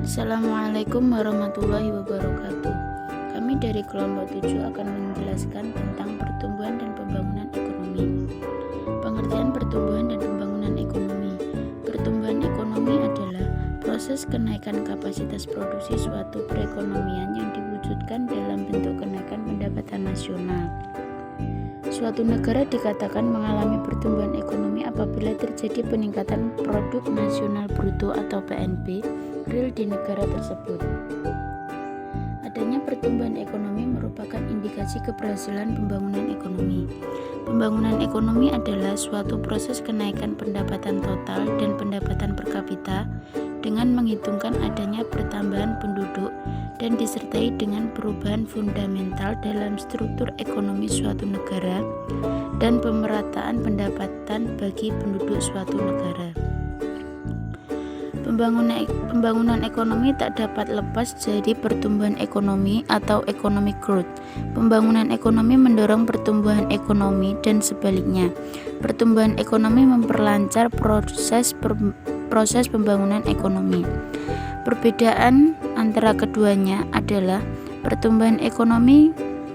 Assalamualaikum warahmatullahi wabarakatuh. Kami dari kelompok 7 akan menjelaskan tentang pertumbuhan dan pembangunan ekonomi. Pengertian pertumbuhan dan pembangunan ekonomi. Pertumbuhan ekonomi adalah proses kenaikan kapasitas produksi suatu perekonomian yang diwujudkan dalam bentuk kenaikan pendapatan nasional. Suatu negara dikatakan mengalami pertumbuhan ekonomi apabila terjadi peningkatan produk nasional bruto atau PNB real di negara tersebut. Adanya pertumbuhan ekonomi merupakan indikasi keberhasilan pembangunan ekonomi. Pembangunan ekonomi adalah suatu proses kenaikan pendapatan total dan pendapatan per kapita dengan menghitungkan adanya pertambahan penduduk dan disertai dengan perubahan fundamental dalam struktur ekonomi suatu negara dan pemerataan pendapatan bagi penduduk suatu negara. Pembangunan ekonomi tak dapat lepas dari pertumbuhan ekonomi atau economic growth. Pembangunan ekonomi mendorong pertumbuhan ekonomi dan sebaliknya. Pertumbuhan ekonomi memperlancar proses pembangunan ekonomi. Perbedaan antara keduanya adalah pertumbuhan ekonomi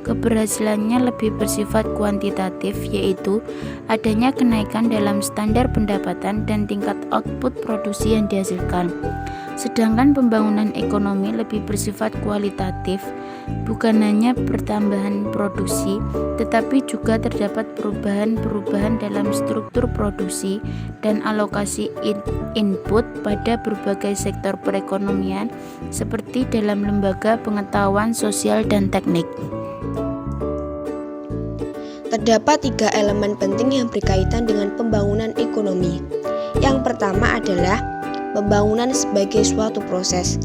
keberhasilannya lebih bersifat kuantitatif, yaitu adanya kenaikan dalam standar pendapatan dan tingkat output produksi yang dihasilkan. Sedangkan pembangunan ekonomi lebih bersifat kualitatif, bukan hanya pertambahan produksi, tetapi juga terdapat perubahan-perubahan dalam struktur produksi dan alokasi input pada berbagai sektor perekonomian seperti dalam lembaga pengetahuan sosial dan teknik. Terdapat 3 elemen penting yang berkaitan dengan pembangunan ekonomi. Yang pertama adalah pembangunan sebagai suatu proses.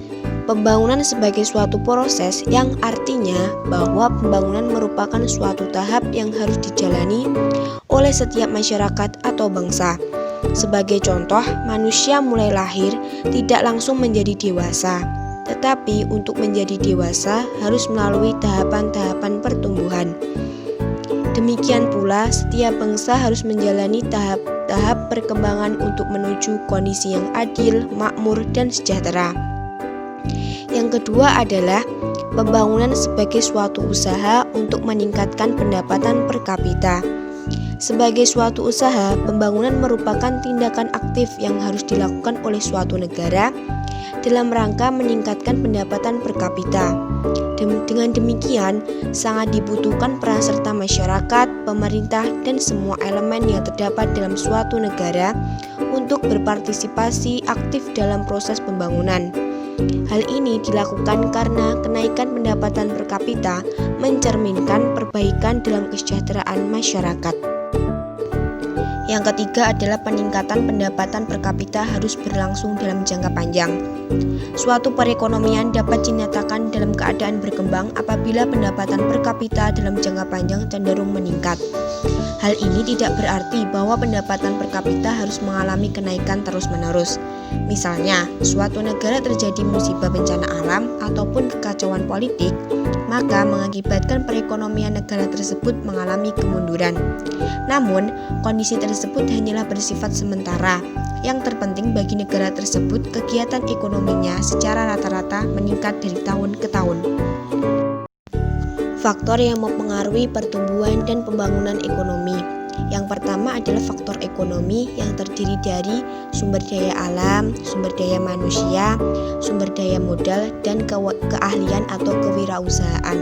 Pembangunan sebagai suatu proses yang artinya bahwa pembangunan merupakan suatu tahap yang harus dijalani oleh setiap masyarakat atau bangsa. Sebagai contoh, manusia mulai lahir tidak langsung menjadi dewasa, tetapi untuk menjadi dewasa harus melalui tahapan-tahapan pertumbuhan. Demikian pula, setiap bangsa harus menjalani tahap-tahap perkembangan untuk menuju kondisi yang adil, makmur, dan sejahtera. Yang kedua adalah pembangunan sebagai suatu usaha untuk meningkatkan pendapatan per kapita. Sebagai suatu usaha, pembangunan merupakan tindakan aktif yang harus dilakukan oleh suatu negara dalam rangka meningkatkan pendapatan per kapita. Dengan demikian, sangat dibutuhkan peran serta masyarakat, pemerintah, dan semua elemen yang terdapat dalam suatu negara untuk berpartisipasi aktif dalam proses pembangunan. Hal ini dilakukan karena kenaikan pendapatan per kapita mencerminkan perbaikan dalam kesejahteraan masyarakat. Yang ketiga adalah peningkatan pendapatan per kapita harus berlangsung dalam jangka panjang. Suatu perekonomian dapat dinyatakan dalam keadaan berkembang apabila pendapatan per kapita dalam jangka panjang cenderung meningkat. Hal ini tidak berarti bahwa pendapatan per kapita harus mengalami kenaikan terus-menerus. Misalnya, suatu negara terjadi musibah bencana alam ataupun kekacauan politik, maka mengakibatkan perekonomian negara tersebut mengalami kemunduran. Namun, kondisi tersebut hanyalah bersifat sementara. Yang terpenting bagi negara tersebut, kegiatan ekonominya secara rata-rata meningkat dari tahun ke tahun. Faktor yang mempengaruhi pertumbuhan dan pembangunan ekonomi. Yang pertama adalah faktor ekonomi yang terdiri dari sumber daya alam, sumber daya manusia, sumber daya modal, dan keahlian atau kewirausahaan.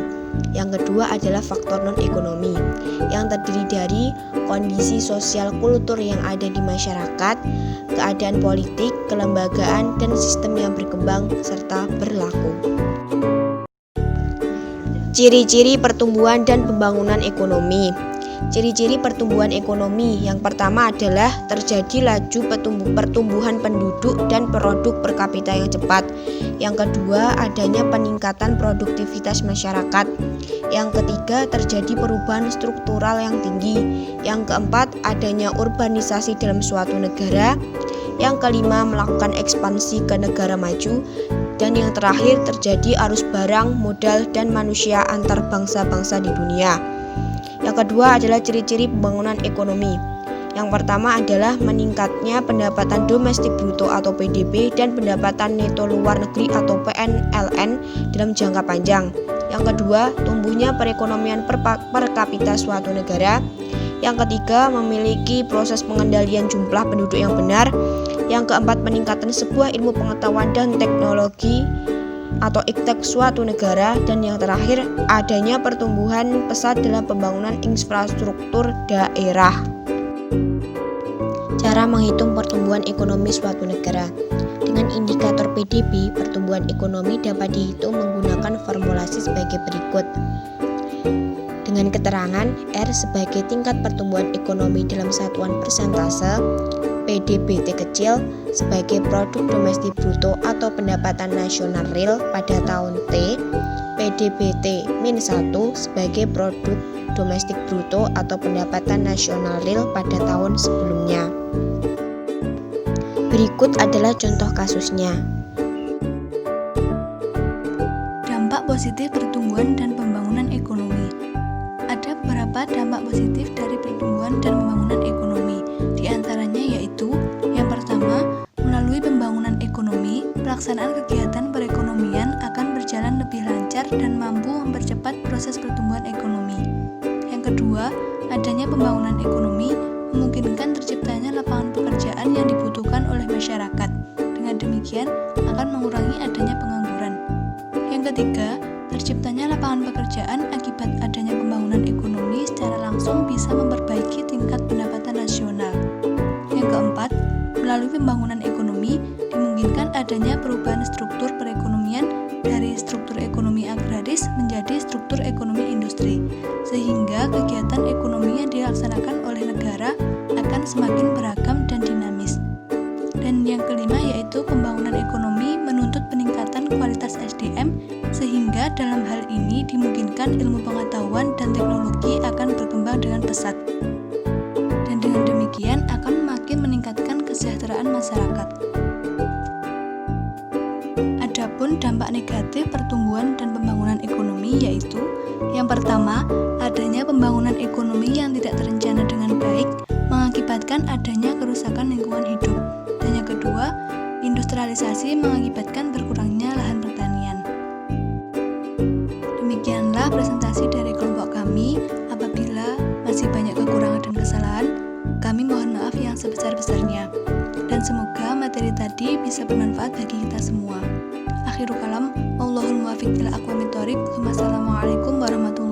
Yang kedua adalah faktor non-ekonomi yang terdiri dari kondisi sosial kultur yang ada di masyarakat, keadaan politik, kelembagaan, dan sistem yang berkembang serta berlaku. Ciri-ciri pertumbuhan dan pembangunan ekonomi. Ciri-ciri pertumbuhan ekonomi yang pertama adalah terjadi laju pertumbuhan penduduk dan produk per kapita yang cepat. Yang kedua, adanya peningkatan produktivitas masyarakat. Yang ketiga, terjadi perubahan struktural yang tinggi. Yang keempat, adanya urbanisasi dalam suatu negara. Yang kelima, melakukan ekspansi ke negara maju. Dan yang terakhir, terjadi arus barang, modal, dan manusia antar bangsa-bangsa di dunia. Yang kedua adalah ciri-ciri pembangunan ekonomi. Yang pertama adalah meningkatnya pendapatan domestik bruto atau PDB dan pendapatan neto luar negeri atau PNLN dalam jangka panjang. Yang kedua, tumbuhnya perekonomian per kapita suatu negara. Yang ketiga, memiliki proses pengendalian jumlah penduduk yang benar. Yang keempat, peningkatan sebuah ilmu pengetahuan dan teknologi atau iptek suatu negara. Dan yang terakhir, adanya pertumbuhan pesat dalam pembangunan infrastruktur daerah. Cara menghitung pertumbuhan ekonomi suatu negara. Dengan indikator PDB, pertumbuhan ekonomi dapat dihitung menggunakan formulasi sebagai berikut. Dengan keterangan R sebagai tingkat pertumbuhan ekonomi dalam satuan persentase, PDBT kecil sebagai produk domestik bruto atau pendapatan nasional real pada tahun T, PDBT -1 sebagai produk domestik bruto atau pendapatan nasional real pada tahun sebelumnya. Berikut adalah contoh kasusnya. Dampak positif pertumbuhan dan pembangunan ekonomi. Ada beberapa dampak positif dari pertumbuhan dan pembangunan ekonomi. Di antaranya yaitu, yang pertama, melalui pembangunan ekonomi, pelaksanaan kegiatan perekonomian akan berjalan lebih lancar dan mampu mempercepat proses pertumbuhan ekonomi. Yang kedua, adanya pembangunan ekonomi memungkinkan terciptanya lapangan pekerjaan yang dibutuhkan oleh masyarakat. Dengan demikian, akan mengurangi adanya pengangguran. Yang ketiga, terciptanya lapangan pekerjaan akibat adanya pembangunan ekonomi secara langsung bisa memperbaiki tingkat pendapatan nasional. Yang keempat, melalui pembangunan ekonomi dimungkinkan adanya perubahan struktur perekonomian dari struktur ekonomi agraris menjadi struktur ekonomi industri, sehingga kegiatan ekonomi yang dilaksanakan oleh negara akan semakin beragam dan dinamis. Dan yang kelima yaitu pembangunan ekonomi menuntut peningkatan kualitas SDM, sehingga dalam hal ini dimungkinkan ilmu pengetahuan dan teknologi akan berkembang dengan pesat. Dan dengan demikian akan makin meningkatkan kesejahteraan masyarakat. Adapun dampak negatif pertumbuhan dan pembangunan ekonomi yaitu, yang pertama, adanya pembangunan ekonomi yang tidak terencana dengan baik mengakibatkan adanya kerusakan lingkungan hidup. Dan yang kedua, industrialisasi mengakibatkan berkurangnya lahan pertanian. Demikianlah presentasi dari kelompok kami. Apabila masih banyak kekurangan dan kesalahan, kami mohon maaf yang sebesar-besarnya. Dan semoga materi tadi bisa bermanfaat bagi kita semua. Akhirul kalam, wallahul muwaffiq ila aqwamit thoriq. Wassalamualaikum warahmatullahi wabarakatuh.